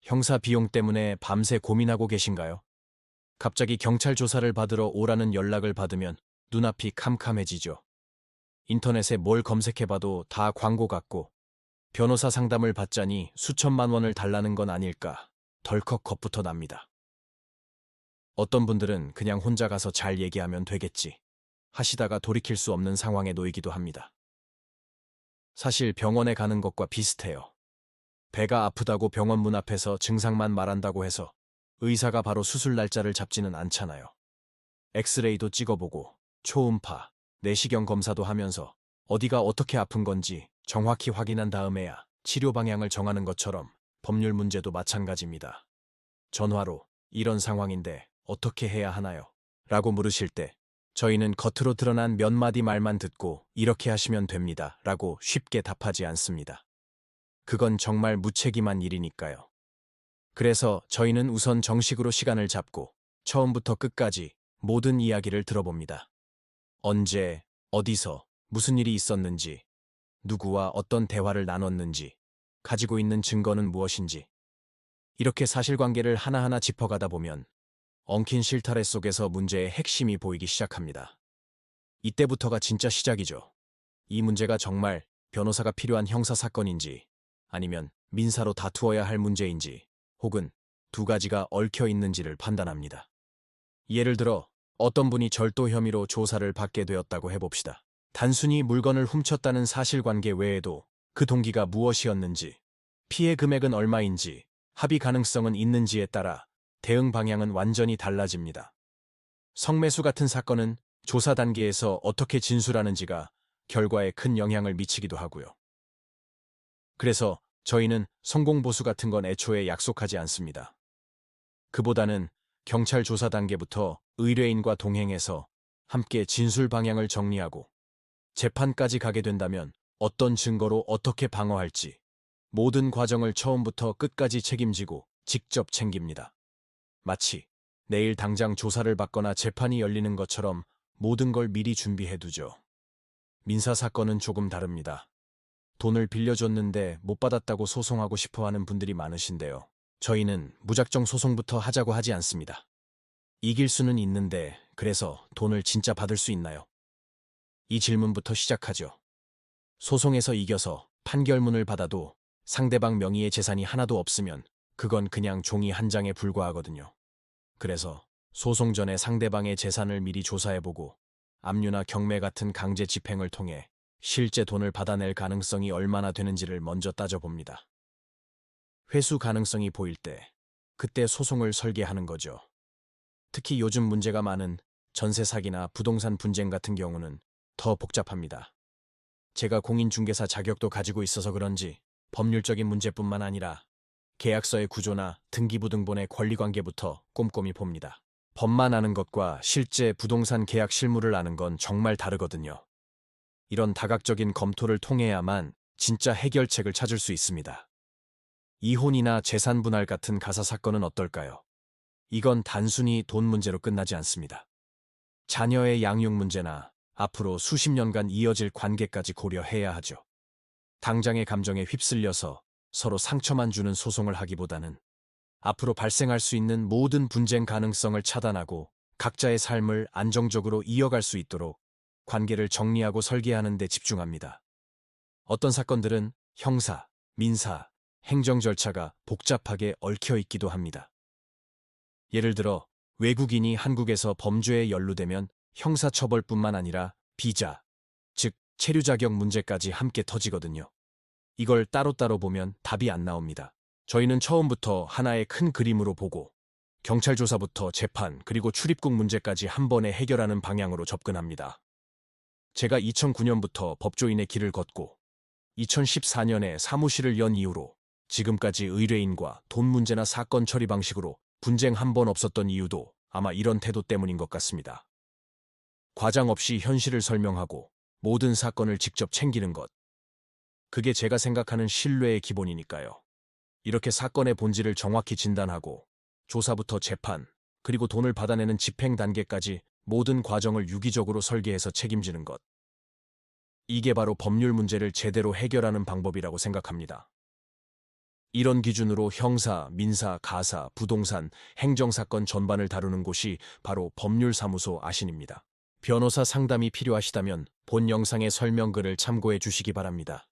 형사 비용 때문에 밤새 고민하고 계신가요? 갑자기 경찰 조사를 받으러 오라는 연락을 받으면 눈앞이 캄캄해지죠. 인터넷에 뭘 검색해봐도 다 광고 같고 변호사 상담을 받자니 수천만 원을 달라는 건 아닐까 덜컥 겁부터 납니다. 어떤 분들은 그냥 혼자 가서 잘 얘기하면 되겠지 하시다가 돌이킬 수 없는 상황에 놓이기도 합니다. 사실 병원에 가는 것과 비슷해요. 배가 아프다고 병원 문 앞에서 증상만 말한다고 해서 의사가 바로 수술 날짜를 잡지는 않잖아요. 엑스레이도 찍어보고 초음파, 내시경 검사도 하면서 어디가 어떻게 아픈 건지 정확히 확인한 다음에야 치료 방향을 정하는 것처럼 법률 문제도 마찬가지입니다. 전화로 이런 상황인데 어떻게 해야 하나요? 라고 물으실 때 저희는 겉으로 드러난 몇 마디 말만 듣고 이렇게 하시면 됩니다. 라고 쉽게 답하지 않습니다. 그건 정말 무책임한 일이니까요. 그래서 저희는 우선 정식으로 시간을 잡고 처음부터 끝까지 모든 이야기를 들어봅니다. 언제, 어디서, 무슨 일이 있었는지, 누구와 어떤 대화를 나눴는지, 가지고 있는 증거는 무엇인지. 이렇게 사실관계를 하나하나 짚어가다 보면 엉킨 실타래 속에서 문제의 핵심이 보이기 시작합니다. 이때부터가 진짜 시작이죠. 이 문제가 정말 변호사가 필요한 형사사건인지 아니면 민사로 다투어야 할 문제인지 혹은 두 가지가 얽혀 있는지를 판단합니다. 예를 들어 어떤 분이 절도 혐의로 조사를 받게 되었다고 해봅시다. 단순히 물건을 훔쳤다는 사실관계 외에도 그 동기가 무엇이었는지, 피해 금액은 얼마인지, 합의 가능성은 있는지에 따라 대응 방향은 완전히 달라집니다. 성매수 같은 사건은 조사 단계에서 어떻게 진술하는지가 결과에 큰 영향을 미치기도 하고요. 그래서 저희는 성공보수 같은 건 애초에 약속하지 않습니다. 그보다는 경찰 조사 단계부터 의뢰인과 동행해서 함께 진술 방향을 정리하고 재판까지 가게 된다면 어떤 증거로 어떻게 방어할지 모든 과정을 처음부터 끝까지 책임지고 직접 챙깁니다. 마치 내일 당장 조사를 받거나 재판이 열리는 것처럼 모든 걸 미리 준비해두죠. 민사사건은 조금 다릅니다. 돈을 빌려줬는데 못 받았다고 소송하고 싶어하는 분들이 많으신데요. 저희는 무작정 소송부터 하자고 하지 않습니다. 이길 수는 있는데 그래서 돈을 진짜 받을 수 있나요? 이 질문부터 시작하죠. 소송에서 이겨서 판결문을 받아도 상대방 명의의 재산이 하나도 없으면 그건 그냥 종이 한 장에 불과하거든요. 그래서 소송 전에 상대방의 재산을 미리 조사해보고 압류나 경매 같은 강제 집행을 통해 실제 돈을 받아낼 가능성이 얼마나 되는지를 먼저 따져봅니다. 회수 가능성이 보일 때 그때 소송을 설계하는 거죠. 특히 요즘 문제가 많은 전세 사기나 부동산 분쟁 같은 경우는 더 복잡합니다. 제가 공인중개사 자격도 가지고 있어서 그런지 법률적인 문제뿐만 아니라 계약서의 구조나 등기부등본의 권리관계부터 꼼꼼히 봅니다. 법만 아는 것과 실제 부동산 계약 실무를 아는 건 정말 다르거든요. 이런 다각적인 검토를 통해야만 진짜 해결책을 찾을 수 있습니다. 이혼이나 재산 분할 같은 가사 사건은 어떨까요? 이건 단순히 돈 문제로 끝나지 않습니다. 자녀의 양육 문제나 앞으로 수십 년간 이어질 관계까지 고려해야 하죠. 당장의 감정에 휩쓸려서 서로 상처만 주는 소송을 하기보다는 앞으로 발생할 수 있는 모든 분쟁 가능성을 차단하고 각자의 삶을 안정적으로 이어갈 수 있도록 관계를 정리하고 설계하는 데 집중합니다. 어떤 사건들은 형사, 민사, 행정 절차가 복잡하게 얽혀 있기도 합니다. 예를 들어 외국인이 한국에서 범죄에 연루되면 형사처벌뿐만 아니라 비자, 즉 체류 자격 문제까지 함께 터지거든요. 이걸 따로따로 보면 답이 안 나옵니다. 저희는 처음부터 하나의 큰 그림으로 보고 경찰 조사부터 재판 그리고 출입국 문제까지 한 번에 해결하는 방향으로 접근합니다. 제가 2009년부터 법조인의 길을 걷고 2014년에 사무실을 연 이후로 지금까지 의뢰인과 돈 문제나 사건 처리 방식으로 분쟁 한 번 없었던 이유도 아마 이런 태도 때문인 것 같습니다. 과장 없이 현실을 설명하고 모든 사건을 직접 챙기는 것. 그게 제가 생각하는 신뢰의 기본이니까요. 이렇게 사건의 본질을 정확히 진단하고 조사부터 재판, 그리고 돈을 받아내는 집행 단계까지 모든 과정을 유기적으로 설계해서 책임지는 것. 이게 바로 법률 문제를 제대로 해결하는 방법이라고 생각합니다. 이런 기준으로 형사, 민사, 가사, 부동산, 행정사건 전반을 다루는 곳이 바로 법률사무소 아신입니다. 변호사 상담이 필요하시다면 본 영상의 설명글을 참고해 주시기 바랍니다.